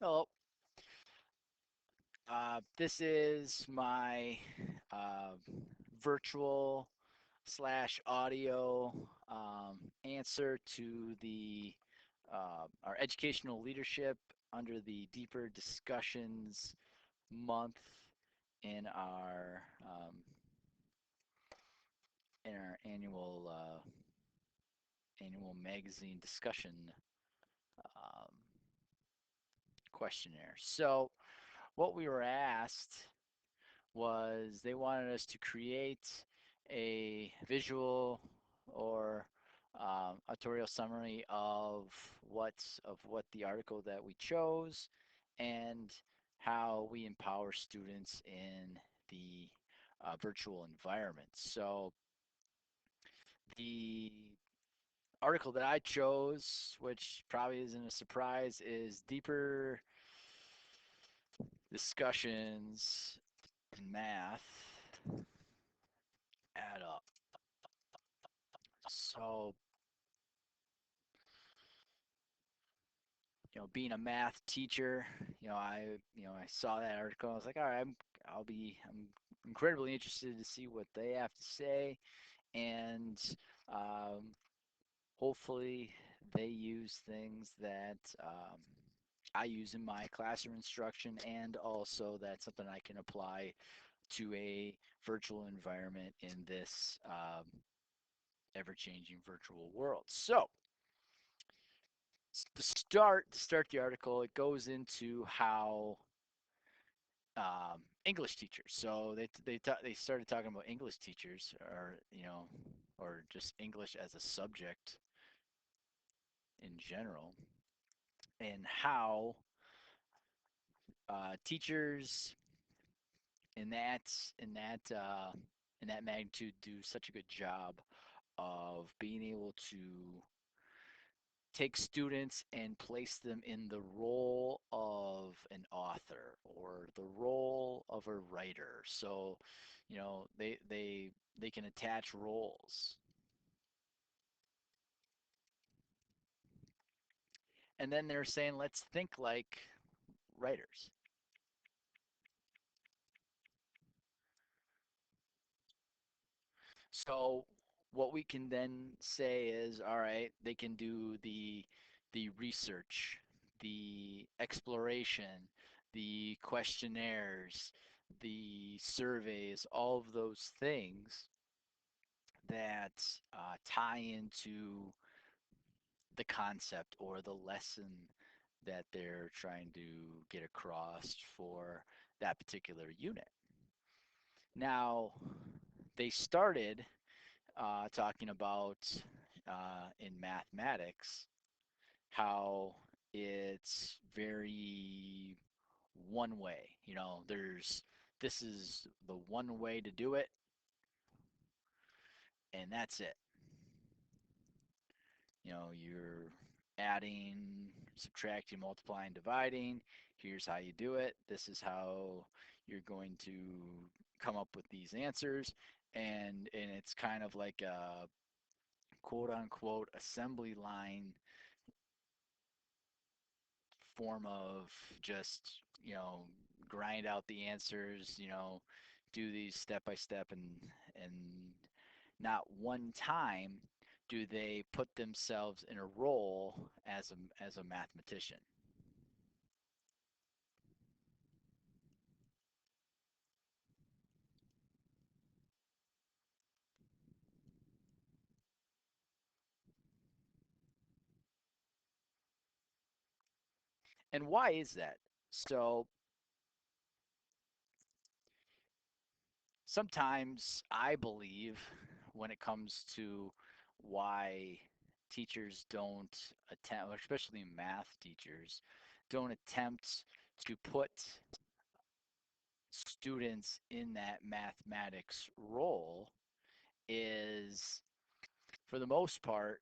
Hello. This is my uh, virtual slash audio answer to the our educational leadership under the Deeper Discussions month in our um, annual magazine discussion um, questionnaire. So what we were asked was they wanted us to create a visual or autorial summary of what the article that we chose and how we empower students in the virtual environment. So the article that I chose, which probably isn't a surprise, is deeper discussions in math add up. So, being a math teacher, I saw that article. I was like, all right, I'm incredibly interested to see what they have to say, and um, hopefully they use things that I use in my classroom instruction, and also that's something I can apply to a virtual environment in this ever-changing virtual world. So, to start the article, it goes into how English teachers. So they started talking about English teachers, or just English as a subject in general, and how teachers in that in that uh, in that magnitude do such a good job of being able to take students and place them in the role of an author or the role of a writer. So, they can attach roles. And then they're saying, let's think like writers. So what we can then say is, all right, they can do the research, the exploration, the questionnaires, the surveys, all of those things that tie into the concept or the lesson that they're trying to get across for that particular unit. Now, they started talking about in mathematics how it's very one way. This is the one way to do it, and that's it. You're adding, subtracting, multiplying, dividing. Here's how you do it. This is how you're going to come up with these answers. And it's kind of like a quote unquote assembly line form of just, grind out the answers, do these step by step, and not one time do they put themselves in a role as a mathematician. And why is that? So sometimes I believe when it comes to why teachers don't attempt, especially math teachers, don't attempt to put students in that mathematics role is, for the most part,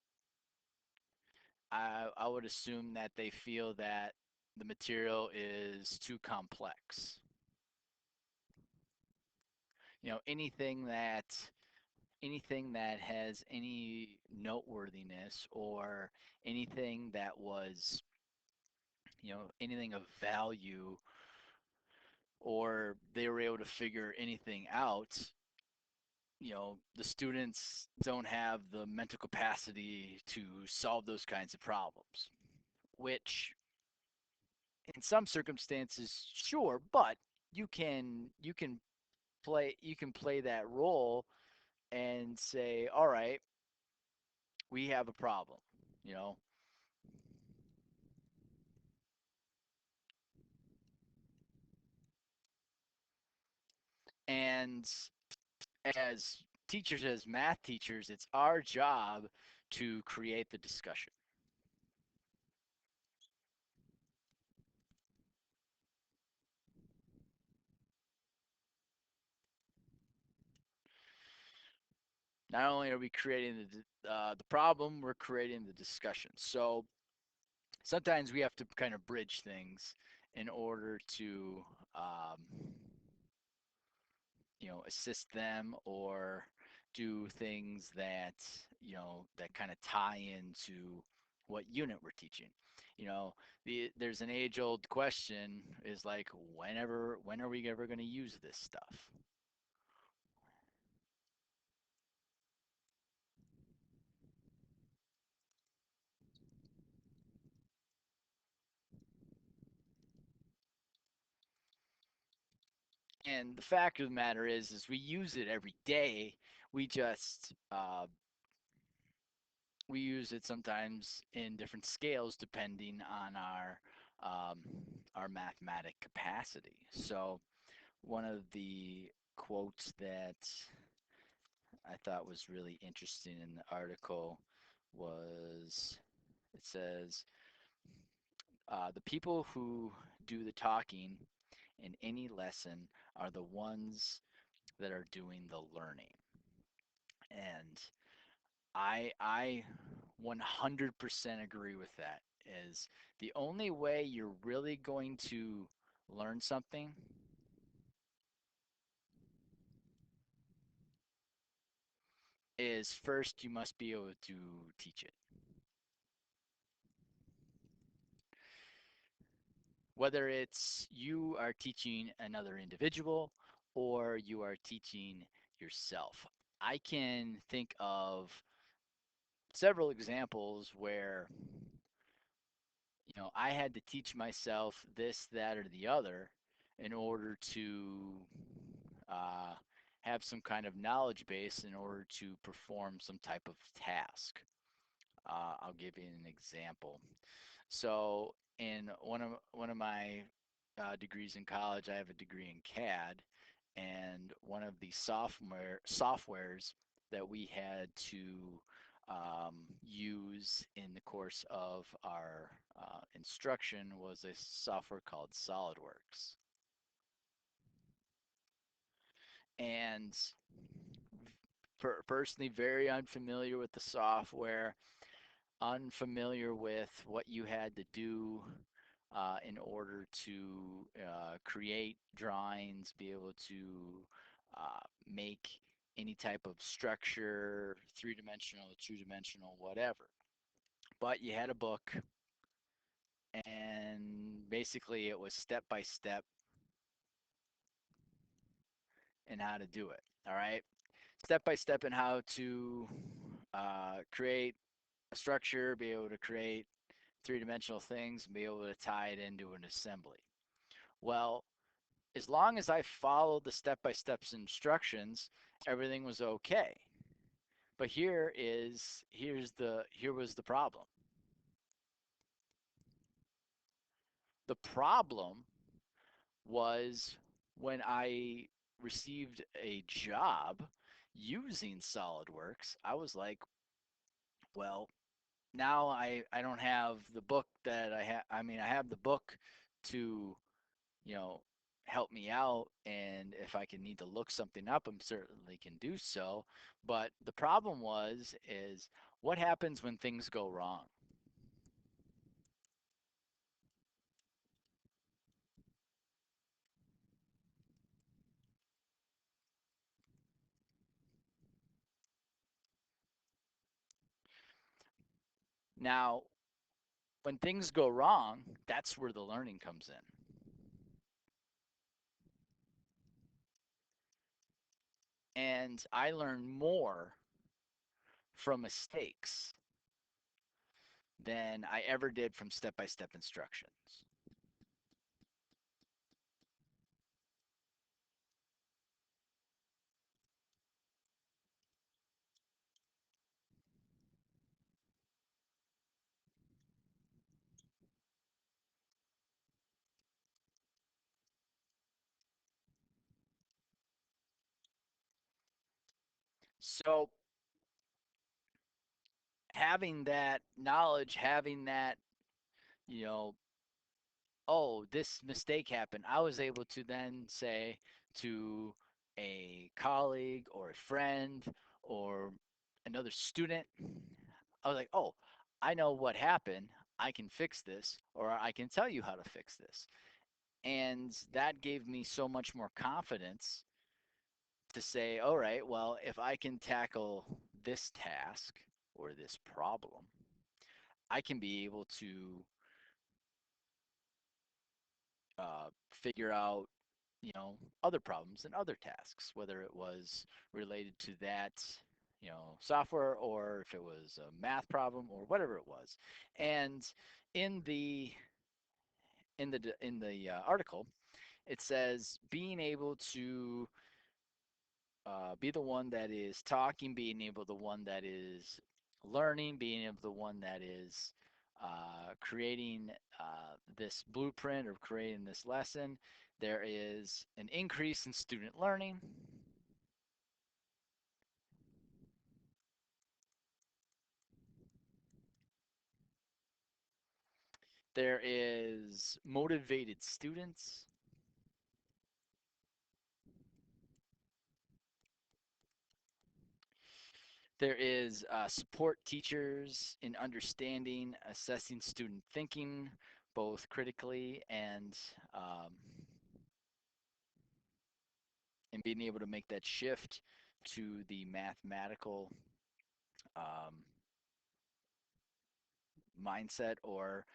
I would assume that they feel that the material is too complex. Anything that has any noteworthiness or anything that was anything of value, or they were able to figure anything out, the students don't have the mental capacity to solve those kinds of problems, which in some circumstances, sure, but you can play that role and say, all right, we have a problem, you know, and as teachers, as math teachers, it's our job to create the discussion. Not only are we creating the problem, we're creating the discussion. So sometimes we have to kind of bridge things in order to um, assist them or do things that kind of tie into what unit we're teaching. You know, there's an age-old question is like, when are we ever going to use this stuff? And the fact of the matter is we use it every day. We just we use it sometimes in different scales depending on um, our mathematic capacity. So one of the quotes that I thought was really interesting in the article was it says, the people who do the talking in any lesson are the ones that are doing the learning. And I 100% agree with that. Is the only way you're really going to learn something is first you must be able to teach it. Whether it's you are teaching another individual or you are teaching yourself. I can think of several examples where I had to teach myself this, that, or the other in order to uh, have some kind of knowledge base in order to perform some type of task. I'll give you an example. So, in one of my degrees in college, I have a degree in CAD, and one of the softwares that we had to use in the course of our instruction was a software called SolidWorks. And personally, very unfamiliar with the software, unfamiliar with what you had to do in order to create drawings, be able to make any type of structure, three-dimensional, two-dimensional, whatever. But you had a book, and basically it was step by step in how to do it. All right, step by step in how to create a structure, be able to create three-dimensional things, and be able to tie it into an assembly. Well, as long as I followed the step-by-step instructions, everything was okay. But here was the problem. The problem was when I received a job using SolidWorks, I was like, well, now I don't have the book that I have. I mean, I have the book to you know, help me out. And if I can need to look something up, I'm certainly can do so. But the problem is what happens when things go wrong? Now, when things go wrong, that's where the learning comes in. And I learn more from mistakes than I ever did from step by step instructions. So having that knowledge, having that, you know, oh, this mistake happened, I was able to then say to a colleague or a friend or another student, I was like, oh, I know what happened. I can fix this, or I can tell you how to fix this. And that gave me so much more confidence to say, all right, well, if I can tackle this task or this problem, I can be able to figure out, other problems and other tasks, whether it was related to that, software, or if it was a math problem or whatever it was. And in the article, it says being able to be the one that is talking, being able the one that is learning, being able the one that is creating this blueprint or creating this lesson. There is an increase in student learning. There is motivated students. There is support teachers in understanding, assessing student thinking, both critically um, and being able to make that shift to the mathematical um, mindset, or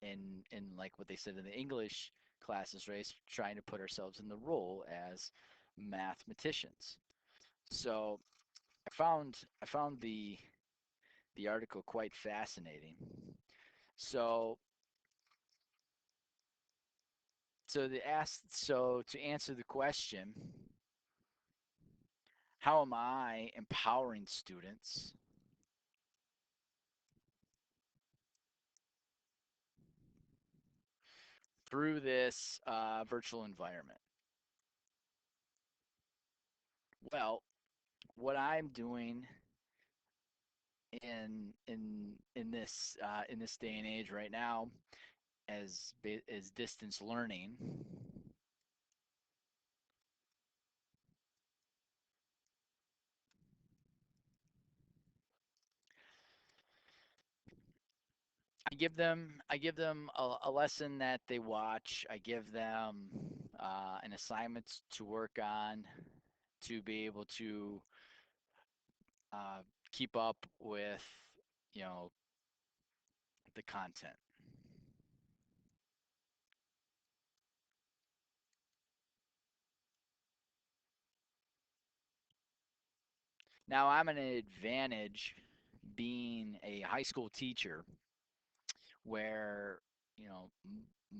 in like what they said in the English classes, right? Trying to put ourselves in the role as mathematicians. So I found the article quite fascinating. So so to answer the question, how am I empowering students through this virtual environment? Well, what I'm doing in this day and age right now, as distance learning, I give them a lesson that they watch. I give them an assignment to work on to be able to uh, keep up with, you know, the content. Now I'm at an advantage being a high school teacher where,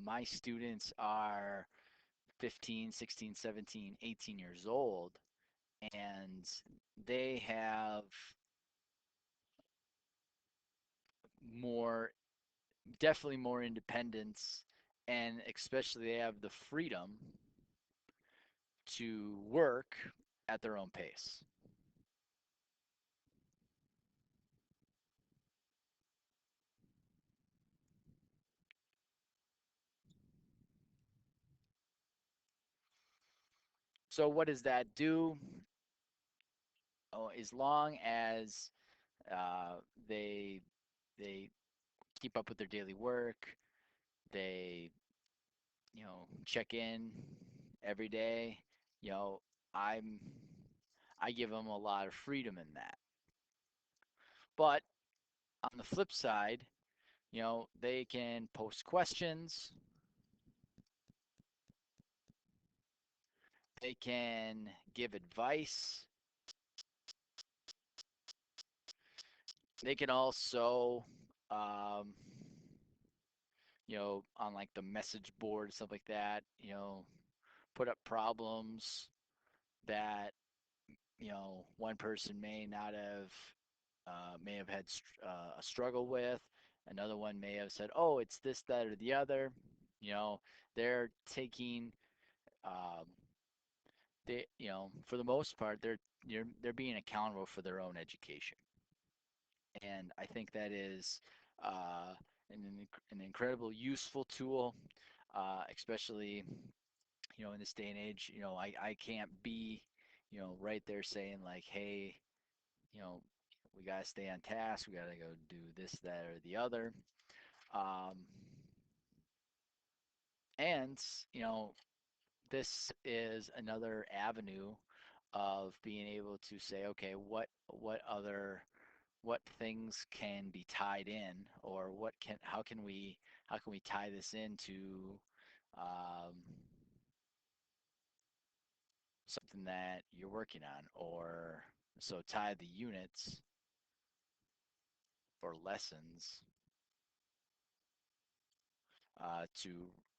my students are 15, 16, 17, 18 years old, and they have more, definitely more independence, and especially they have the freedom to work at their own pace. So what does that do? Oh, as long as uh, they they keep up with their daily work, they check in every day. You know, I'm I give them a lot of freedom in that. But on the flip side, They can post questions, they can give advice, they can also, um, on like the message board, stuff like that, put up problems that, one person may have had a struggle with. Another one may have said, "Oh, it's this, that, or the other." You know, they're taking, um, for the most part, they're being accountable for their own education, and I think that is uh, an incredible useful tool, especially in this day and age. I can't be right there saying like, hey, you know, we gotta stay on task. We gotta go do this, that, or the other. Um, and you know, this is another avenue of being able to say, okay, what things can be tied in, or how can we tie this into um, something that you're working on, or so tie the units or lessons to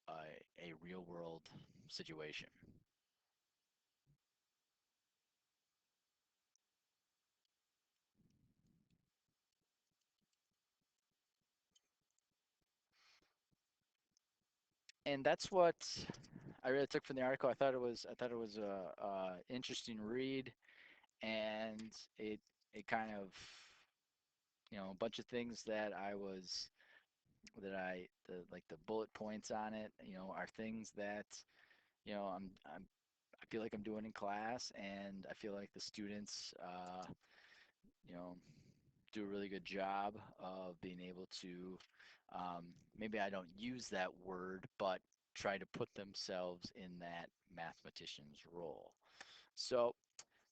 a real world situation. And that's what I really took from the article. I thought it was a interesting read, and it kind of a bunch of things that I was that I the like the bullet points on it, are things that I feel like I'm doing in class, and I feel like the students you know do a really good job of being able to, um, maybe I don't use that word, but try to put themselves in that mathematician's role. So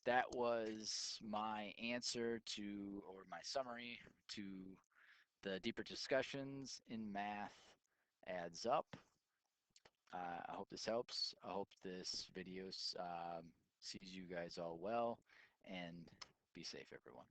that was my answer to, or my summary to, the deeper discussions in math adds up. I hope this helps. I hope this video sees you guys all well, and be safe, everyone.